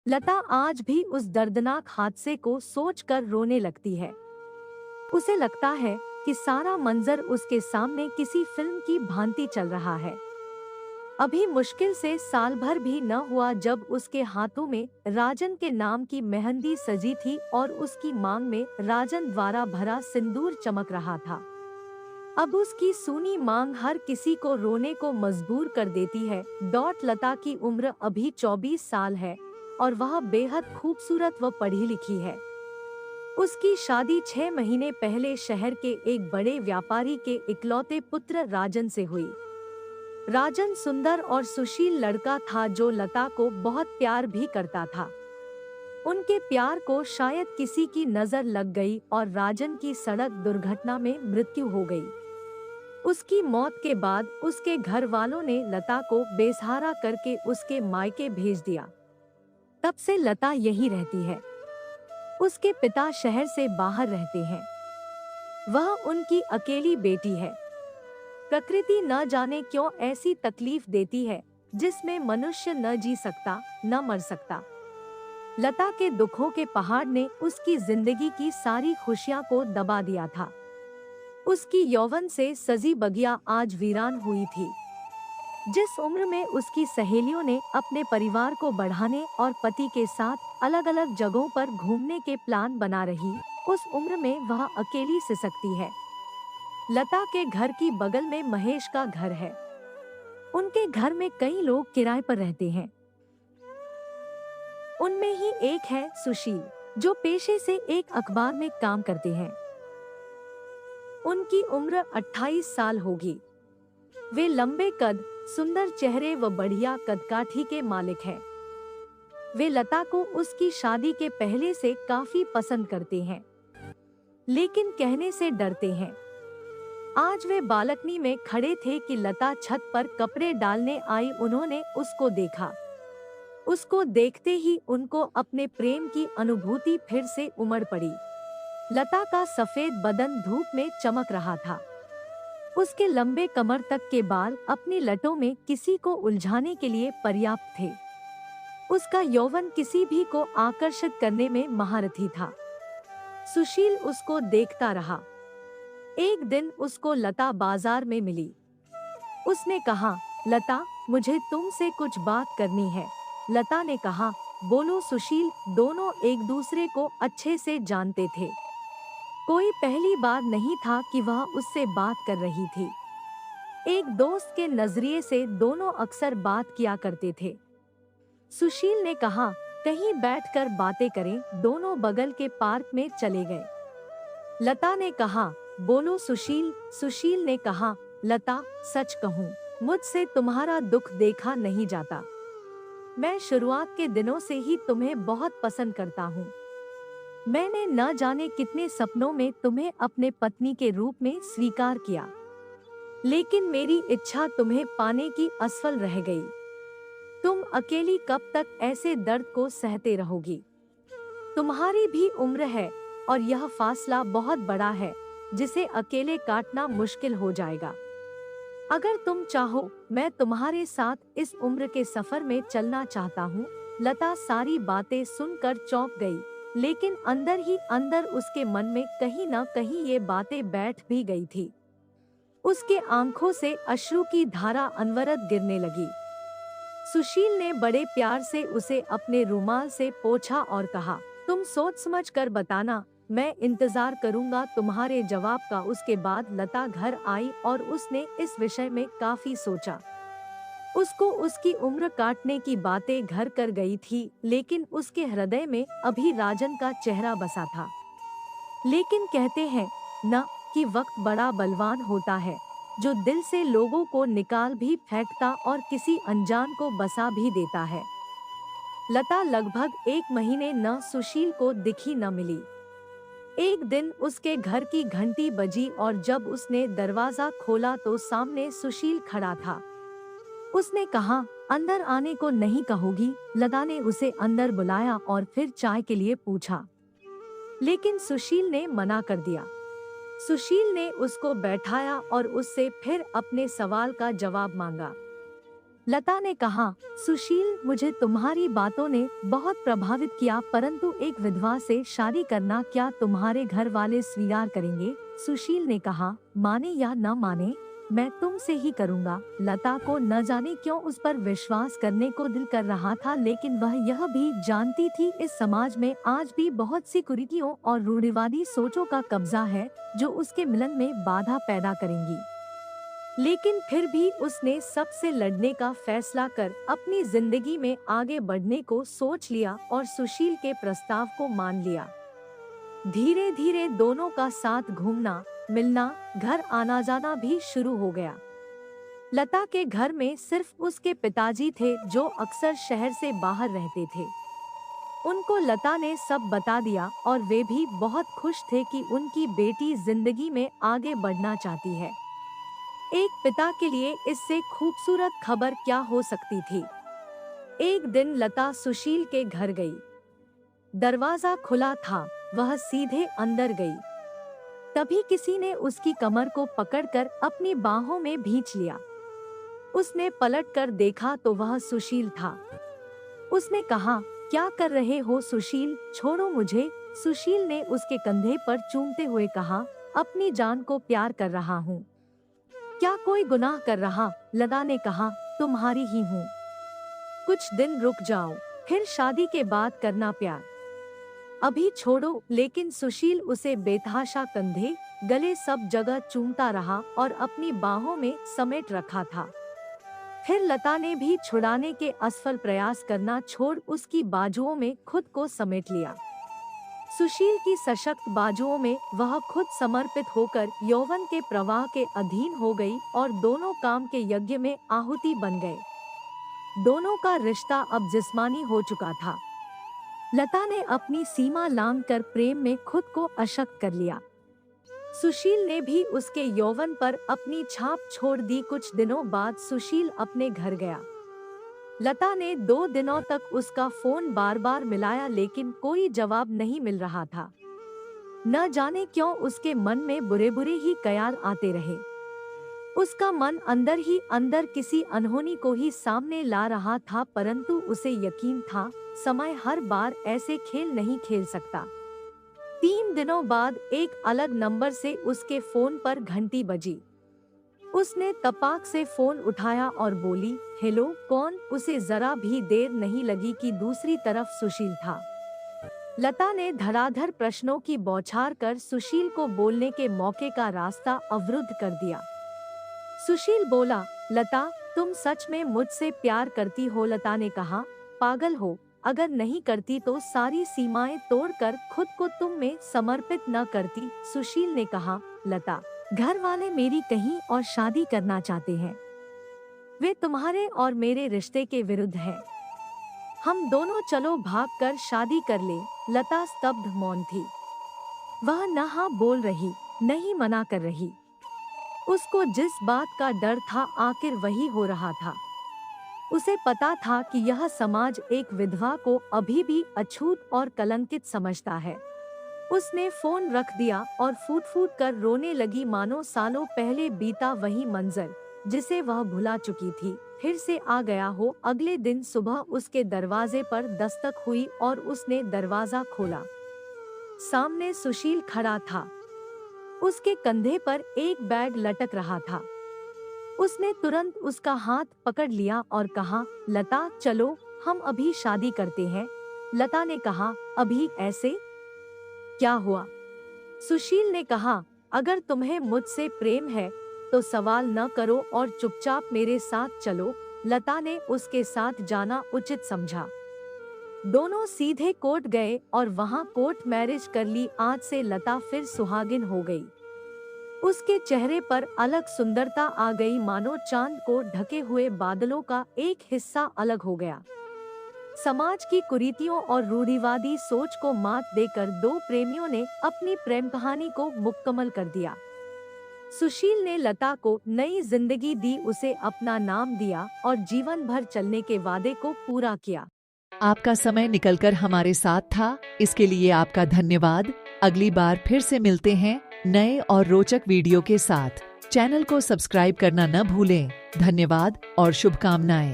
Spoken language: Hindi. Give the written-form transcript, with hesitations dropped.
लता आज भी उस दर्दनाक हादसे को सोचकर रोने लगती है। उसे लगता है कि सारा मंजर उसके सामने किसी फिल्म की भांति चल रहा है। अभी मुश्किल से साल भर भी न हुआ जब उसके हाथों में राजन के नाम की मेहंदी सजी थी और उसकी मांग में राजन द्वारा भरा सिंदूर चमक रहा था। अब उसकी सूनी मांग हर किसी को रोने को मजबूर कर देती है। लता की उम्र अभी 24 साल है और वह बेहद खूबसूरत व पढ़ी लिखी है। उसकी शादी 6 महीने पहले शहर के एक बड़े व्यापारी के इकलौते पुत्र राजन से हुई। राजन सुंदर और सुशील लड़का था जो लता को बहुत प्यार भी करता था। उनके प्यार को शायद किसी की नजर लग गई और राजन की सड़क दुर्घटना में मृत्यु हो गई। उसकी मौत के बाद उसके घर वालों ने लता को बेसहारा करके उसके मायके भेज दिया। तब से लता यहीं रहती है। उसके पिता शहर से बाहर रहते हैं। वह उनकी अकेली बेटी है। प्रकृति न जाने क्यों ऐसी तकलीफ देती है जिसमें मनुष्य न जी सकता न मर सकता। लता के दुखों के पहाड़ ने उसकी जिंदगी की सारी खुशियां को दबा दिया था। उसकी यौवन से सजी बगिया आज वीरान हुई थी। जिस उम्र में उसकी सहेलियों ने अपने परिवार को बढ़ाने और पति के साथ अलग अलग जगहों पर घूमने के प्लान बना रही, उस उम्र में वह अकेली सिसकती है। लता के घर की बगल में महेश का घर है। उनके घर में कई लोग किराए पर रहते हैं। उनमें ही एक है सुशील, जो पेशे से एक अखबार में काम करते हैं। उनकी उम्र 28 साल होगी। वे लंबे कद, सुंदर चेहरे व बढ़िया कदकाठी के मालिक हैं। वे लता को उसकी शादी के पहले से काफी पसंद करते हैं, लेकिन कहने से डरते हैं। आज वे बालकनी में खड़े थे कि लता छत पर कपड़े डालने आई। उन्होंने उसको देखा। उसको देखते ही उनको अपने प्रेम की अनुभूति फिर से उमड़ पड़ी। लता का सफेद बदन धूप में चमक रहा था। उसके लंबे कमर तक के बाल अपनी लटों में किसी को उलझाने के लिए पर्याप्त थे। उसका यौवन किसी भी को आकर्षित करने में महारथी था। सुशील उसको देखता रहा। एक दिन उसको लता बाजार में मिली। उसने कहा, लता, मुझे तुमसे कुछ बात करनी है। लता ने कहा, बोलो सुशील। दोनों एक दूसरे को अच्छे से जानते थे। कोई पहली बार नहीं था कि वह उससे बात कर रही थी। एक दोस्त के नजरिए से दोनों अक्सर बात किया करते थे। सुशील ने कहा, कहीं बैठकर बातें करें। दोनों बगल के पार्क में चले गए। लता ने कहा, बोलो सुशील। सुशील ने कहा, लता, सच कहूँ, मुझसे तुम्हारा दुख देखा नहीं जाता। मैं शुरुआत के दिनों से ही तुम्हें बहुत पसंद करता हूँ। मैंने न जाने कितने सपनों में तुम्हें अपने पत्नी के रूप में स्वीकार किया, लेकिन मेरी इच्छा तुम्हें पाने की असफल रह गई। तुम अकेली कब तक ऐसे दर्द को सहते रहोगी? तुम्हारी भी उम्र है और यह फासला बहुत बड़ा है जिसे अकेले काटना मुश्किल हो जाएगा। अगर तुम चाहो, मैं तुम्हारे साथ इस उम्र के सफर में चलना चाहता हूँ। लता सारी बातें सुनकर चौंक गई, लेकिन अंदर ही अंदर उसके मन में कहीं न कहीं ये बातें बैठ भी गई थी। उसके आंखों से अश्रु की धारा अनवरत गिरने लगी। सुशील ने बड़े प्यार से उसे अपने रुमाल से पोंछा और कहा, तुम सोच समझ कर बताना, मैं इंतजार करूंगा तुम्हारे जवाब का। उसके बाद लता घर आई और उसने इस विषय में काफी सोचा। उसको उसकी उम्र काटने की बातें घर कर गई थी, लेकिन उसके हृदय में अभी राजन का चेहरा बसा था। लेकिन कहते हैं न कि वक्त बड़ा बलवान होता है, जो दिल से लोगों को निकाल भी फेंकता और किसी अनजान को बसा भी देता है। लता लगभग 1 महीने न सुशील को दिखी न मिली। एक दिन उसके घर की घंटी बजी और जब उसने दरवाजा खोला तो सामने सुशील खड़ा था। उसने कहा, अंदर आने को नहीं कहोगी? लता ने उसे अंदर बुलाया और फिर चाय के लिए पूछा, लेकिन सुशील ने मना कर दिया। सुशील ने उसको बैठाया और उससे फिर अपने सवाल का जवाब मांगा। लता ने कहा, सुशील, मुझे तुम्हारी बातों ने बहुत प्रभावित किया, परंतु एक विधवा से शादी करना क्या तुम्हारे घर वाले स्वीकार करेंगे? सुशील ने कहा, माने या न माने, मैं तुमसे ही करूँगा। लता को न जाने क्यों उस पर विश्वास करने को दिल कर रहा था, लेकिन वह यह भी जानती थी इस समाज में आज भी बहुत सी कुरीतियों और रूढ़िवादी सोचों का कब्जा है जो उसके मिलन में बाधा पैदा करेंगी। लेकिन फिर भी उसने सबसे लड़ने का फैसला कर अपनी जिंदगी में आगे बढ़ने को सोच लिया और सुशील के प्रस्ताव को मान लिया। धीरे धीरे दोनों का साथ घूमना, मिलना, घर आना जाना भी शुरू हो गया। लता के घर में सिर्फ उसके पिताजी थे जो अक्सर शहर से बाहर रहते थे। उनको लता ने सब बता दिया और वे भी बहुत खुश थे कि उनकी बेटी जिंदगी में आगे बढ़ना चाहती है। एक पिता के लिए इससे खूबसूरत खबर क्या हो सकती थी। एक दिन लता सुशील के घर गई। दरवाजा खुला था, वह सीधे अंदर गई। तभी किसी ने उसकी कमर को पकड़कर अपनी बाहों में भींच लिया। उसने पलटकर देखा तो वह सुशील था। उसने कहा, क्या कर रहे हो सुशील, छोड़ो मुझे। सुशील ने उसके कंधे पर चूमते हुए कहा, अपनी जान को प्यार कर रहा हूँ। क्या कोई गुनाह कर रहा? लता ने कहा, तुम्हारी ही हूँ। कुछ दिन रुक जाओ, फिर शादी के बाद करना प्यार। अभी छोड़ो। लेकिन सुशील उसे बेतहाशा कंधे, गले, सब जगह चूमता रहा और अपनी बाहों में समेट रखा था। फिर लता ने भी छुड़ाने के असफल प्रयास करना छोड़ उसकी बाजुओं में खुद को समेट लिया। सुशील की सशक्त बाजुओं में वह खुद समर्पित होकर यौवन के प्रवाह के अधीन हो गई और दोनों काम के यज्ञ में आहुति बन गए। दोनों का रिश्ता अब जिस्मानी हो चुका था। लता ने अपनी सीमा लांघकर प्रेम में खुद को अशक्त कर लिया। सुशील ने भी उसके यौवन पर अपनी छाप छोड़ दी। कुछ दिनों बाद सुशील अपने घर गया। लता ने 2 दिनों तक उसका फोन बार बार मिलाया, लेकिन कोई जवाब नहीं मिल रहा था। न जाने क्यों उसके मन में बुरे बुरे ही ख्याल आते रहे। उसका मन अंदर ही अंदर किसी अनहोनी को ही सामने ला रहा था, परंतु उसे यकीन था समय हर बार ऐसे खेल नहीं खेल सकता। 3 दिनों बाद एक अलग नंबर से उसके फोन पर घंटी बजी। उसने तपाक से फोन उठाया और बोली, हेलो, कौन? उसे जरा भी देर नहीं लगी कि दूसरी तरफ सुशील था। लता ने धड़ाधड़ प्रश्नों की बौछार कर सुशील को बोलने के मौके का रास्ता अवरुद्ध कर दिया। सुशील बोला, लता, तुम सच में मुझसे प्यार करती हो? लता ने कहा, पागल हो, अगर नहीं करती तो सारी सीमाएं तोड़कर खुद को तुम में समर्पित न करती। सुशील ने कहा, लता, घर वाले मेरी कहीं और शादी करना चाहते हैं। वे तुम्हारे और मेरे रिश्ते के विरुद्ध हैं। हम दोनों चलो भागकर शादी कर ले। लता स्तब्ध मौन थी। वह न हाँ बोल रही, नहीं मना कर रही। उसको जिस बात का डर था आखिर वही हो रहा था। उसे पता था कि यह समाज एक विधवा को अभी भी अछूत और कलंकित समझता है। उसने फोन रख दिया और फूट फूट कर रोने लगी, मानो सालों पहले बीता वही मंजर जिसे वह भुला चुकी थी फिर से आ गया हो। अगले दिन सुबह उसके दरवाजे पर दस्तक हुई और उसने दरवाजा खोला। सामने सुशील खड़ा था। उसके कंधे पर एक बैग लटक रहा था। उसने तुरंत उसका हाथ पकड़ लिया और कहा, लता, चलो हम अभी शादी करते हैं। लता ने कहा, अभी? ऐसे? क्या हुआ? सुशील ने कहा, अगर तुम्हें मुझसे प्रेम है तो सवाल न करो और चुपचाप मेरे साथ चलो। लता ने उसके साथ जाना उचित समझा। दोनों सीधे कोर्ट गए और वहां कोर्ट मैरिज कर ली। आज से लता फिर सुहागिन हो गई। उसके चेहरे पर अलग सुंदरता आ गई, मानो चांद को ढके हुए बादलों का एक हिस्सा अलग हो गया। समाज की कुरीतियों और रूढ़िवादी सोच को मात देकर 2 प्रेमियों ने अपनी प्रेम कहानी को मुकम्मल कर दिया। सुशील ने लता को नई जिंदगी दी, उसे अपना नाम दिया और जीवन भर चलने के वादे को पूरा किया। आपका समय निकलकर हमारे साथ था, इसके लिए आपका धन्यवाद। अगली बार फिर से मिलते हैं नए और रोचक वीडियो के साथ। चैनल को सब्सक्राइब करना न भूलें। धन्यवाद और शुभकामनाएं।